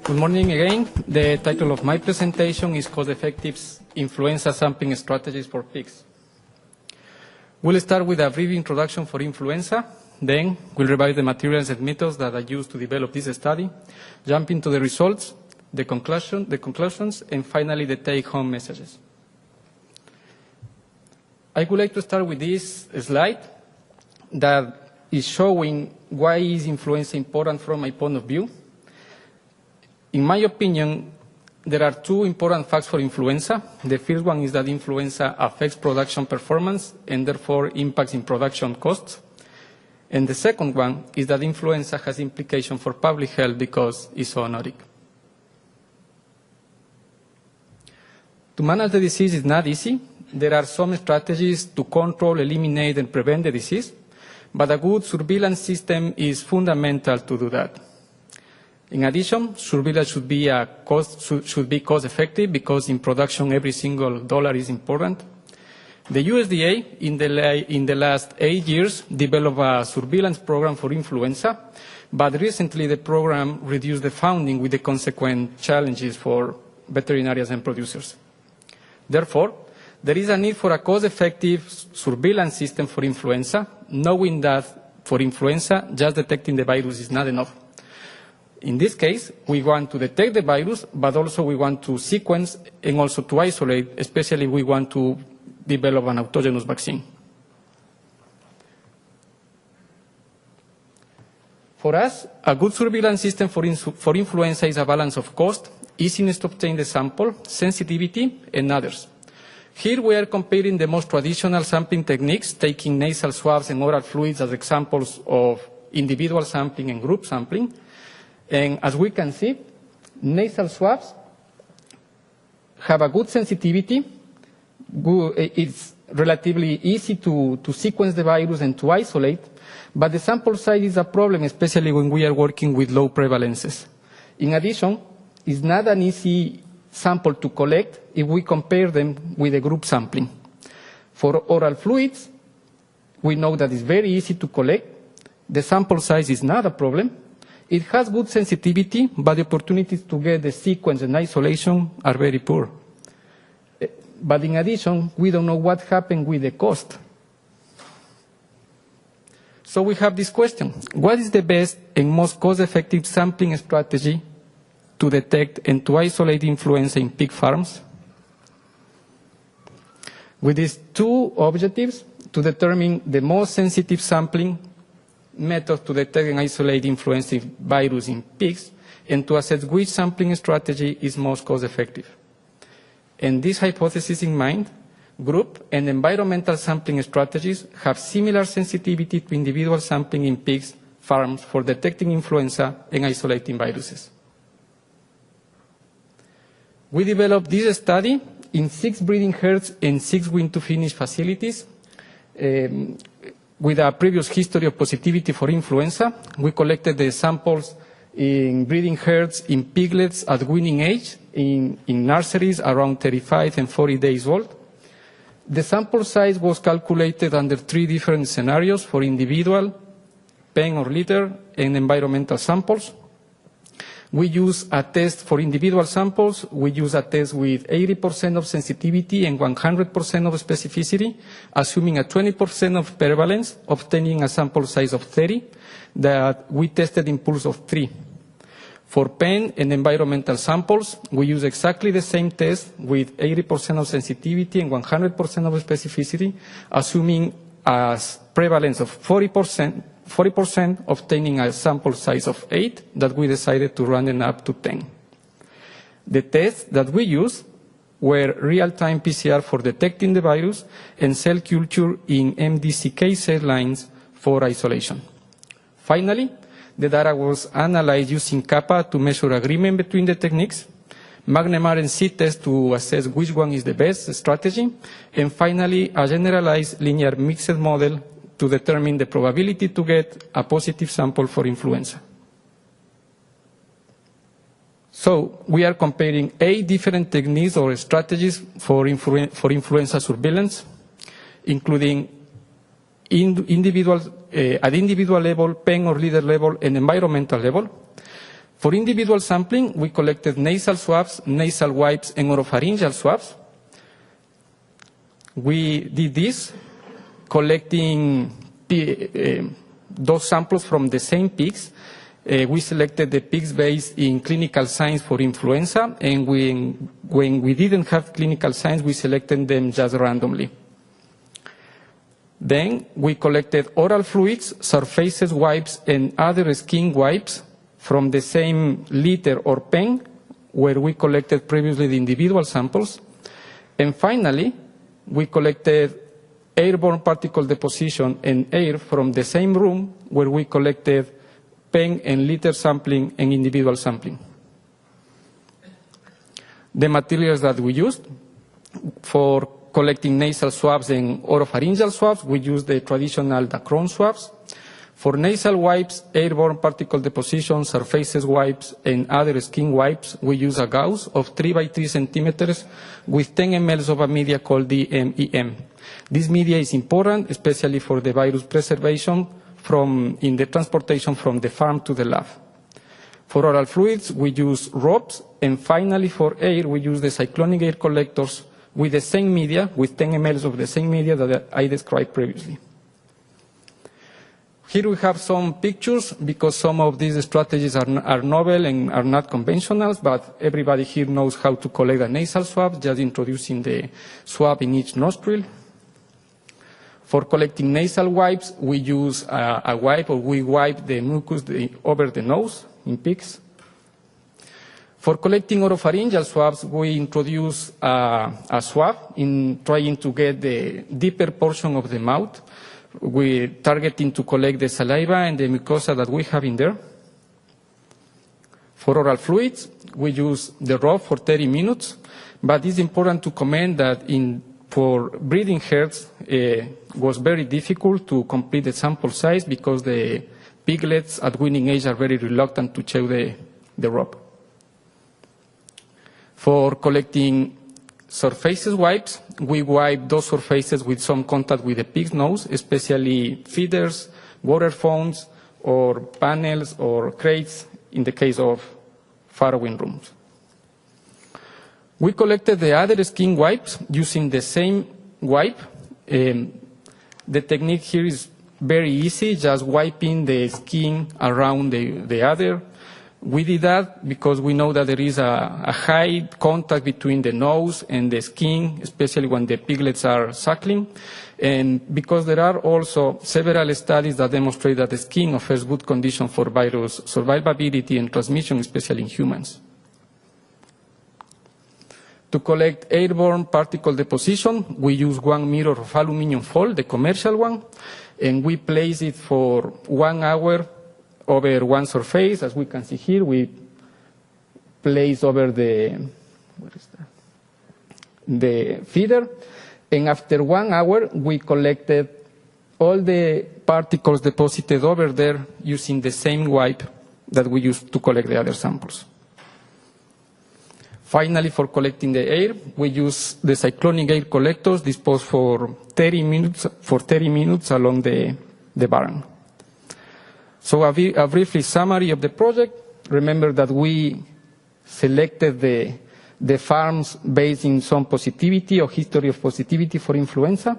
Good morning again. The title of my presentation is Cost-Effective Influenza Sampling Strategies for Pigs. We'll start with a brief introduction for influenza. Then we'll revise the materials and methods that I used to develop this study, jump into the results, the conclusions, and finally the take-home messages. I would like to start with this slide that is showing why is influenza important from my point of view. In my opinion, there are two important facts for influenza. The first one is that influenza affects production performance and therefore impacts in production costs. And the second one is that influenza has implications for public health because it's zoonotic. To manage the disease is not easy. There are some strategies to control, eliminate, and prevent the disease, but a good surveillance system is fundamental to do that. In addition, surveillance should be cost-effective because in production every single dollar is important. The USDA, in the last 8 years, developed a surveillance program for influenza, but recently the program reduced the funding with the consequent challenges for veterinarians and producers. Therefore, there is a need for a cost-effective surveillance system for influenza, knowing that for influenza, just detecting the virus is not enough. In this case, we want to detect the virus, but also we want to sequence and also to isolate, especially we want to develop an autogenous vaccine. For us, a good surveillance system for influenza is a balance of cost, easiness to obtain the sample, sensitivity, and others. Here we are comparing the most traditional sampling techniques, taking nasal swabs and oral fluids as examples of individual sampling and group sampling. And as we can see, nasal swabs have a good sensitivity. It's relatively easy to sequence the virus and to isolate, but the sample size is a problem, especially when we are working with low prevalences. In addition, it's not an easy sample to collect if we compare them with a group sampling. For oral fluids, we know that it's very easy to collect. The sample size is not a problem. It has good sensitivity, but the opportunities to get the sequence and isolation are very poor. But in addition, we don't know what happened with the cost. So we have this question: what is the best and most cost-effective sampling strategy to detect and to isolate influenza in pig farms? With these two objectives, to determine the most sensitive sampling method to detect and isolate influenza virus in pigs, and to assess which sampling strategy is most cost-effective. And this hypothesis in mind, group and environmental sampling strategies have similar sensitivity to individual sampling in pigs farms for detecting influenza and isolating viruses. We developed this study in 6 breeding herds and 6 win-to-finish facilities. With a previous history of positivity for influenza, we collected the samples in breeding herds in piglets at weaning age, in nurseries around 35 and 40 days old. The sample size was calculated under 3 different scenarios for individual, pen or litter, and environmental samples. We use a test for individual samples. We use a test with 80% of sensitivity and 100% of specificity, assuming a 20% of prevalence, obtaining a sample size of 30 that we tested in pools of 3. For pen and environmental samples, we use exactly the same test with 80% of sensitivity and 100% of specificity, assuming a prevalence of 40%, obtaining a sample size of 8 that we decided to run it up to 10. The tests that we used were real-time PCR for detecting the virus and cell culture in MDCK cell lines for isolation. Finally, the data was analyzed using Kappa to measure agreement between the techniques, Magnemar and C-test to assess which one is the best strategy, and finally, a generalized linear mixed model to determine the probability to get a positive sample for influenza. So we are comparing 8 different techniques or strategies for influenza surveillance, including at individual level, pen or leader level, and environmental level. For individual sampling, we collected nasal swabs, nasal wipes, and oropharyngeal swabs. We did this collecting those samples from the same pigs. We selected the pigs based in clinical signs for influenza, and when we didn't have clinical signs, we selected them just randomly. Then we collected oral fluids, surfaces wipes, and other skin wipes from the same litter or pen where we collected previously the individual samples. And finally, we collected airborne particle deposition and air from the same room where we collected pen and litter sampling and individual sampling. The materials that we used for collecting nasal swabs and oropharyngeal swabs, we used the traditional Dacron swabs. For nasal wipes, airborne particle deposition, surfaces wipes, and other skin wipes, we use a gauze of 3 by 3 centimeters with 10 ml of a media called DMEM. This media is important, especially for the virus preservation in the transportation from the farm to the lab. For oral fluids, we use ropes, and finally for air, we use the cyclonic air collectors with the same media, with 10 ml of the same media that I described previously. Here we have some pictures because some of these strategies are novel and are not conventional, but everybody here knows how to collect a nasal swab, just introducing the swab in each nostril. For collecting nasal wipes, we use a wipe, or we wipe the mucus over the nose in pigs. For collecting oropharyngeal swabs, we introduce a swab in trying to get the deeper portion of the mouth. We're targeting to collect the saliva and the mucosa that we have in there. For oral fluids, we use the rope for 30 minutes, but it's important to comment that for breeding herds, it was very difficult to complete the sample size because the piglets at weaning age are very reluctant to chew the rope. For collecting surfaces wipes, we wipe those surfaces with some contact with the pig's nose, especially feeders, water phones, or panels or crates in the case of farrowing rooms. We collected the other skin wipes using the same wipe. The technique here is very easy, just wiping the skin around the udder. We did that because we know that there is a high contact between the nose and the skin, especially when the piglets are suckling, and because there are also several studies that demonstrate that the skin offers good conditions for virus survivability and transmission, especially in humans. To collect airborne particle deposition, we use one mirror of aluminum foil, the commercial one, and we place it for 1 hour over one surface. As we can see here, we place over the feeder, and after 1 hour, we collected all the particles deposited over there using the same wipe that we used to collect the other samples. Finally, for collecting the air, we use the cyclonic air collectors disposed for 30 minutes along the barn. So a brief summary of the project. Remember that we selected the farms based in some positivity or history of positivity for influenza.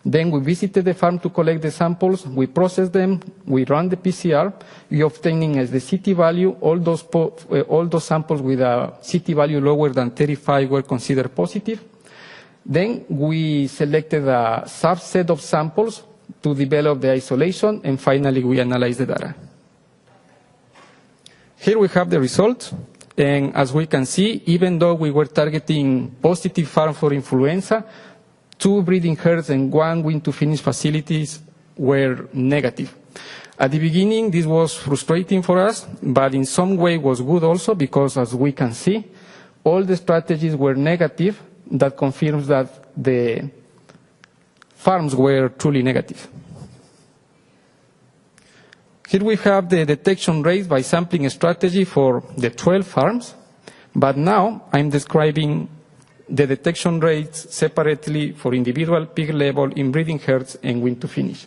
Then we visited the farm to collect the samples. We processed them. We ran the PCR. We obtaining as the CT value. All those samples with a CT value lower than 35 were considered positive. Then we selected a subset of samples to develop the isolation, and finally we analyzed the data. Here we have the results, and as we can see, even though we were targeting positive farms for influenza, 2 breeding herds and 1 win-to-finish facilities were negative. At the beginning, this was frustrating for us, but in some way was good also, because as we can see, all the strategies were negative. That confirms that the farms were truly negative. Here we have the detection rate by sampling strategy for the 12 farms, but now I'm describing the detection rates separately for individual pig level in breeding herds and win to finish.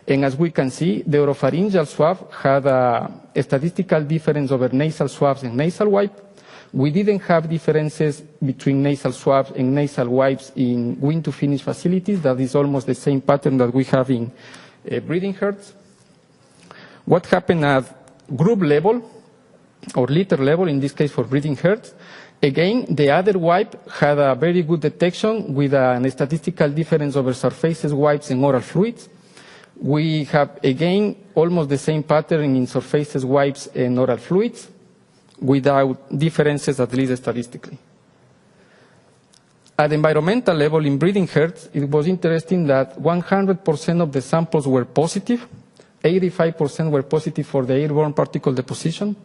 And as we can see, the oropharyngeal swab had a statistical difference over nasal swabs and nasal wipe. We didn't have differences between nasal swabs and nasal wipes in win-to-finish facilities. That is almost the same pattern that we have in breathing herds. What happened at group level, or liter level, in this case for breathing herds? Again, the other wipe had a very good detection with a statistical difference over surfaces, wipes, and oral fluids. We have, again, almost the same pattern in surfaces, wipes, and oral fluids, without differences, at least statistically. At environmental level in breathing herds, it was interesting that 100% of the samples were positive, 85% were positive for the airborne particle deposition,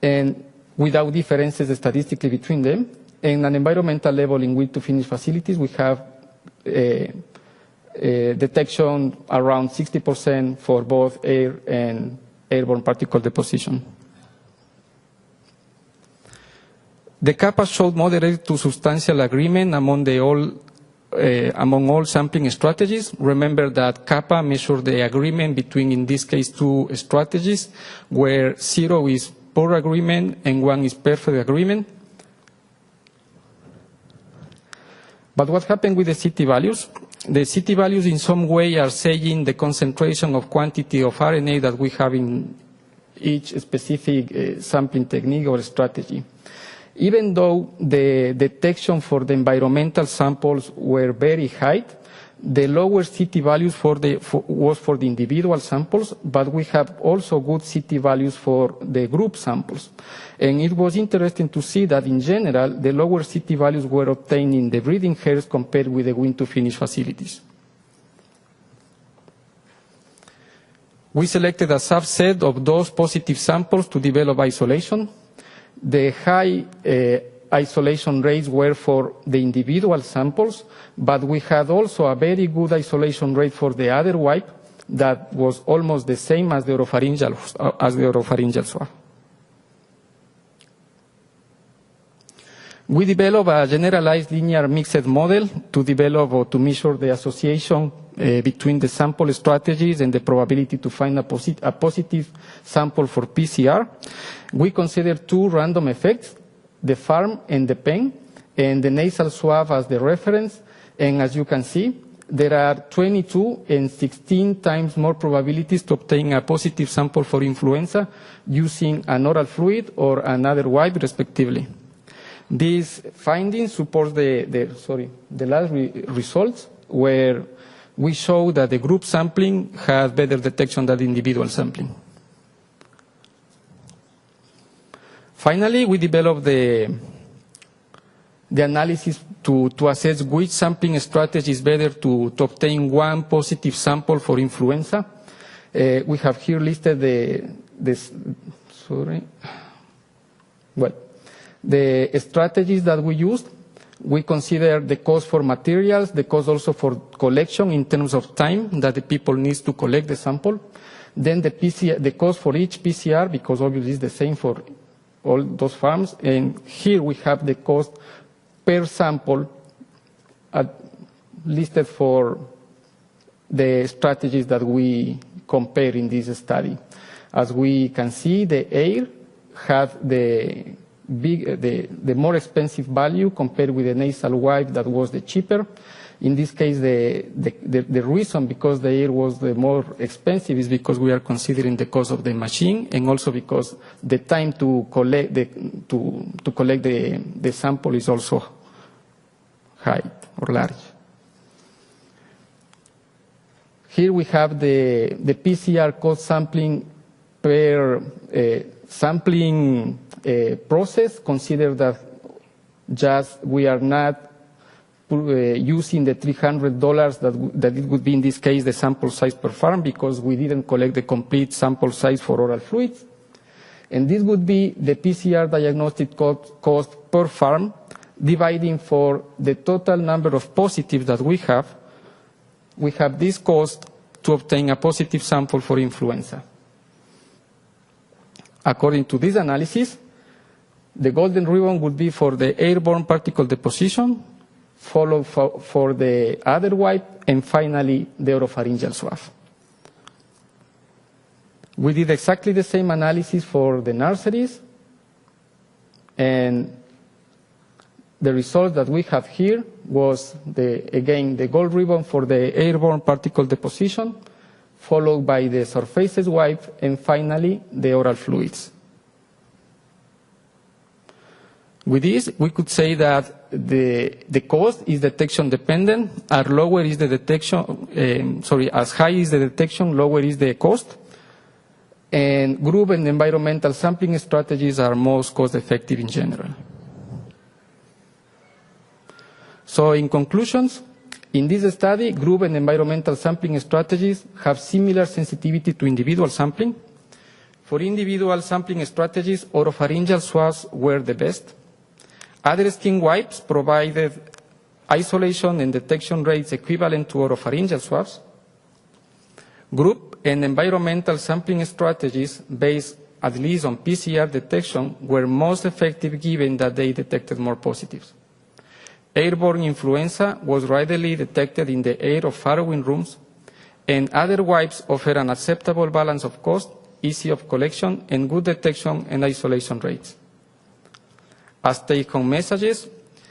and without differences statistically between them. And at environmental level in win-to-finish facilities, we have detection around 60% for both air and airborne particle deposition. The CAPA showed moderate to substantial agreement among all sampling strategies. Remember that CAPA measured the agreement between, in this case, two strategies, where 0 is poor agreement and 1 is perfect agreement. But what happened with the CT values? The CT values in some way are saying the concentration of quantity of RNA that we have in each specific sampling technique or strategy. Even though the detection for the environmental samples were very high, the lower CT values was for the individual samples, but we have also good CT values for the group samples. And it was interesting to see that in general, the lower CT values were obtained in the breathing herds compared with the win-to-finish facilities. We selected a subset of those positive samples to develop isolation. The high isolation rates were for the individual samples, but we had also a very good isolation rate for the other wipe that was almost the same as the oropharyngeal swab. We developed a generalized linear mixed model to develop or to measure the association between the sample strategies and the probability to find a positive sample for PCR. We considered two random effects, the FARM and the PEN, and the nasal swab as the reference. And as you can see, there are 22 and 16 times more probabilities to obtain a positive sample for influenza using an oral fluid or another wipe, respectively. These findings support the last results, where we show that the group sampling has better detection than the individual sampling. Finally, we developed the analysis to assess which sampling strategy is better to obtain one positive sample for influenza. We have here listed the strategies that we used. We consider the cost for materials, the cost also for collection in terms of time that the people need to collect the sample. Then the cost for each PCR, because obviously it's the same for all those farms. And here we have the cost per sample listed for the strategies that we compare in this study. As we can see, the air had the more expensive value compared with the nasal wipe that was the cheaper. In this case, the reason because the air was the more expensive is because we are considering the cost of the machine, and also because the time to collect the sample is also high or large. Here we have the PCR cost sampling per sampling process. Consider that just we are not using the $300 that it would be in this case the sample size per farm, because we didn't collect the complete sample size for oral fluids. And this would be the PCR diagnostic cost per farm, dividing for the total number of positives that we have. We have this cost to obtain a positive sample for influenza. According to this analysis, the golden ribbon would be for the airborne particle deposition, followed for the other wipe, and finally the oropharyngeal swab. We did exactly the same analysis for the nurseries, and the result that we have here was, again, the gold ribbon for the airborne particle deposition, followed by the surfaces wiped, and finally, the oral fluids. With this, we could say that the cost is detection dependent. As lower is the detection, as high is the detection, lower is the cost. And group and environmental sampling strategies are most cost effective in general. So in conclusions, in this study, group and environmental sampling strategies have similar sensitivity to individual sampling. For individual sampling strategies, oropharyngeal swabs were the best. Other skin wipes provided isolation and detection rates equivalent to oropharyngeal swabs. Group and environmental sampling strategies based at least on PCR detection were most effective given that they detected more positives. Airborne influenza was readily detected in the air of farrowing rooms, and other wipes offer an acceptable balance of cost, easy of collection, and good detection and isolation rates. As take-home messages,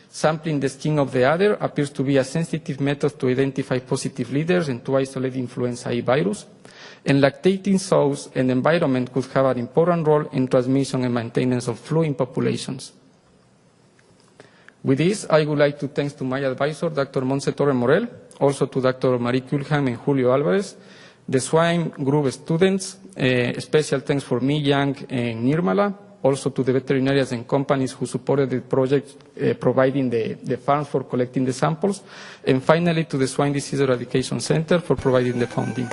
sampling the skin of the adder appears to be a sensitive method to identify positive leaders and to isolate influenza A virus, and lactating sows and environment could have an important role in transmission and maintenance of flu in populations. With this, I would like to thank to my advisor, Dr. Montse Torre Morel, also to Dr. Marie Kuhlheim and Julio Alvarez, the swine group students, special thanks for Mi Yang and Nirmala, also to the veterinarians and companies who supported the project, providing the funds for collecting the samples, and finally to the Swine Disease Eradication Center for providing the funding.